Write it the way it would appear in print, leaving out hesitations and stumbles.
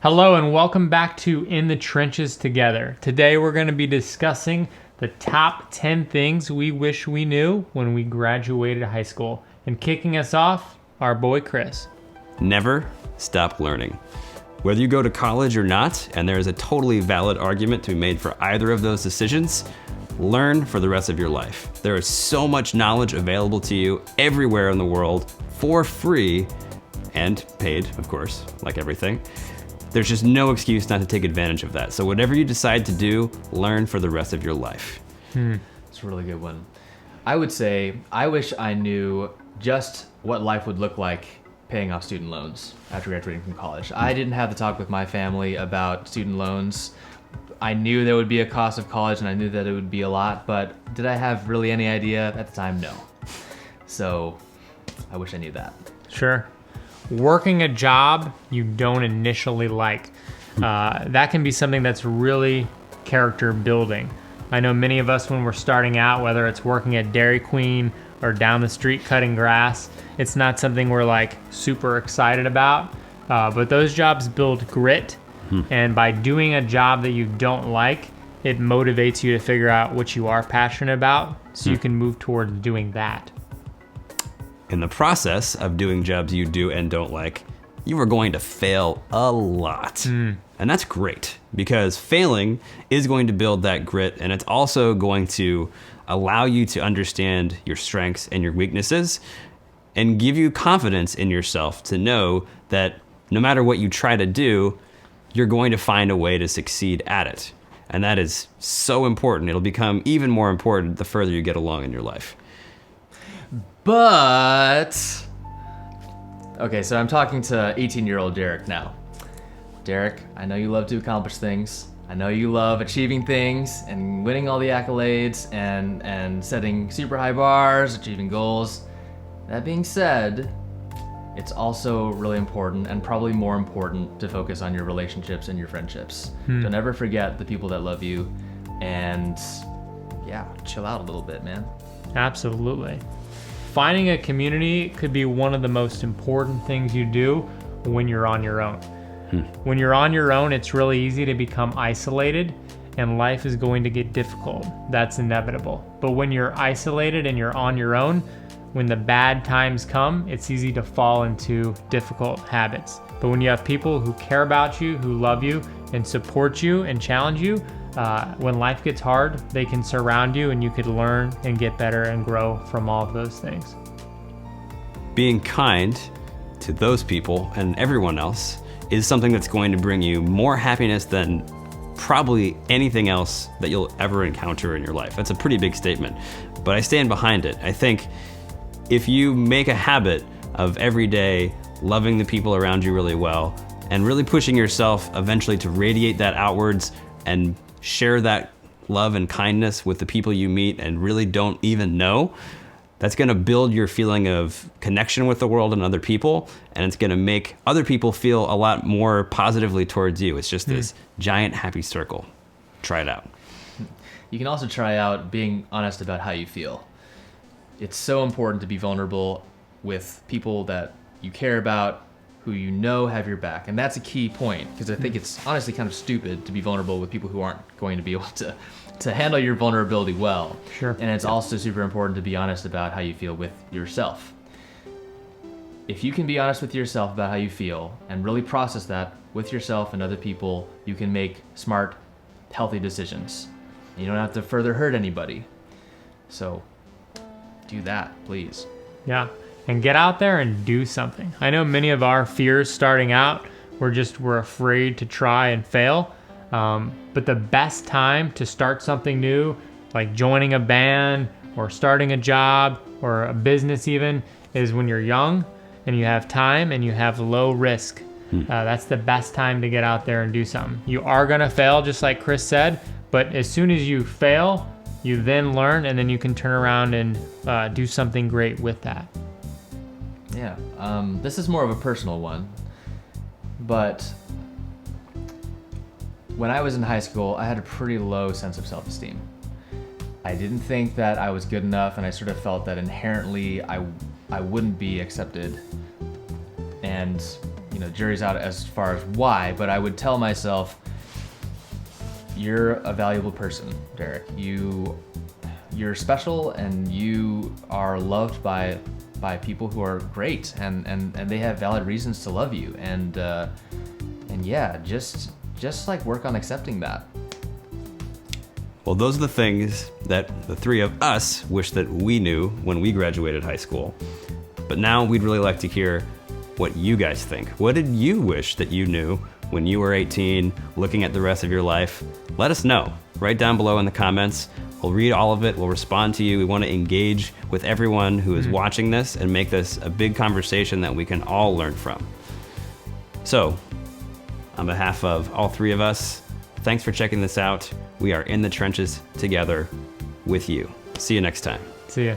Hello and welcome back to In the Trenches Together. Today we're going to be discussing the top 10 things we wish we knew when we graduated high school. And kicking us off, our boy Chris. Never stop learning. Whether you go to college or not, and there is a totally valid argument to be made for either of those decisions, learn for the rest of your life. There is so much knowledge available to you everywhere in the world for free and paid, of course, like everything. There's just no excuse not to take advantage of that. So whatever you decide to do, learn for the rest of your life. It's a really good one. I would say I wish I knew just what life would look like paying off student loans after graduating from college. I didn't have the talk with my family about student loans. I knew there would be a cost of college and I knew that it would be a lot, but did I have really any idea at the time? No. So I wish I knew that. Sure. Working a job you don't initially like. That can be something that's really character building. I know many of us when we're starting out, whether it's working at Dairy Queen or down the street cutting grass, it's not something we're like super excited about. But those jobs build grit. And by doing a job that you don't like, it motivates you to figure out what you are passionate about so you can move towards doing that. In the process of doing jobs you do and don't like, you are going to fail a lot. And that's great because failing is going to build that grit, and it's also going to allow you to understand your strengths and your weaknesses and give you confidence in yourself to know that no matter what you try to do, you're going to find a way to succeed at it. And that is so important. It'll become even more important the further you get along in your life. But, okay, so I'm talking to 18-year-old Derek now. Derek, I know you love to accomplish things. I know you love achieving things and winning all the accolades and setting super high bars, achieving goals. That being said, it's also really important and probably more important to focus on your relationships and your friendships. Don't ever forget the people that love you and yeah, chill out a little bit, man. Absolutely. Finding a community could be one of the most important things you do when you're on your own. When you're on your own, it's really easy to become isolated and life is going to get difficult. That's inevitable. But when you're isolated and you're on your own, when the bad times come, it's easy to fall into difficult habits. But when you have people who care about you, who love you and support you and challenge you, when life gets hard, they can surround you and you could learn and get better and grow from all of those things. Being kind to those people and everyone else is something that's going to bring you more happiness than probably anything else that you'll ever encounter in your life. That's a pretty big statement, but I stand behind it. I think if you make a habit of every day loving the people around you really well and really pushing yourself eventually to radiate that outwards and share that love and kindness with the people you meet and really don't even know, that's going to build your feeling of connection with the world and other people, and it's going to make other people feel a lot more positively towards you. It's just this giant happy circle. Try it out. You can also try out being honest about how you feel. It's so important to be vulnerable with people that you care about, who you know have your back. And that's a key point, because I think it's honestly kind of stupid to be vulnerable with people who aren't going to be able to handle your vulnerability well. Sure. And it's also super important to be honest about how you feel with yourself. If you can be honest with yourself about how you feel and really process that with yourself and other people, you can make smart, healthy decisions. You don't have to further hurt anybody. So do that, please. Yeah. And get out there and do something. I know many of our fears starting out, we're afraid to try and fail. But the best time to start something new, like joining a band or starting a job or a business even, is when you're young and you have time and you have low risk. That's the best time to get out there and do something. You are going to fail, just like Chris said, but as soon as you fail, you then learn and then you can turn around and do something great with that. Yeah, this is more of a personal one, but when I was in high school, I had a pretty low sense of self-esteem. I didn't think that I was good enough, and I sort of felt that inherently I wouldn't be accepted. And jury's out as far as why, but I would tell myself, you're a valuable person, Derek. You're special, and you are loved by people who are great, and they have valid reasons to love you, and yeah, just like work on accepting that. Well, those are the things that the three of us wish that we knew when we graduated high school. But now we'd really like to hear what you guys think. What did you wish that you knew when you were 18, looking at the rest of your life? Let us know right down below in the comments. We'll read all of it. We'll respond to you. We want to engage with everyone who is watching this and make this a big conversation that we can all learn from. So, on behalf of all three of us, thanks for checking this out. We are in the trenches together with you. See you next time. See ya.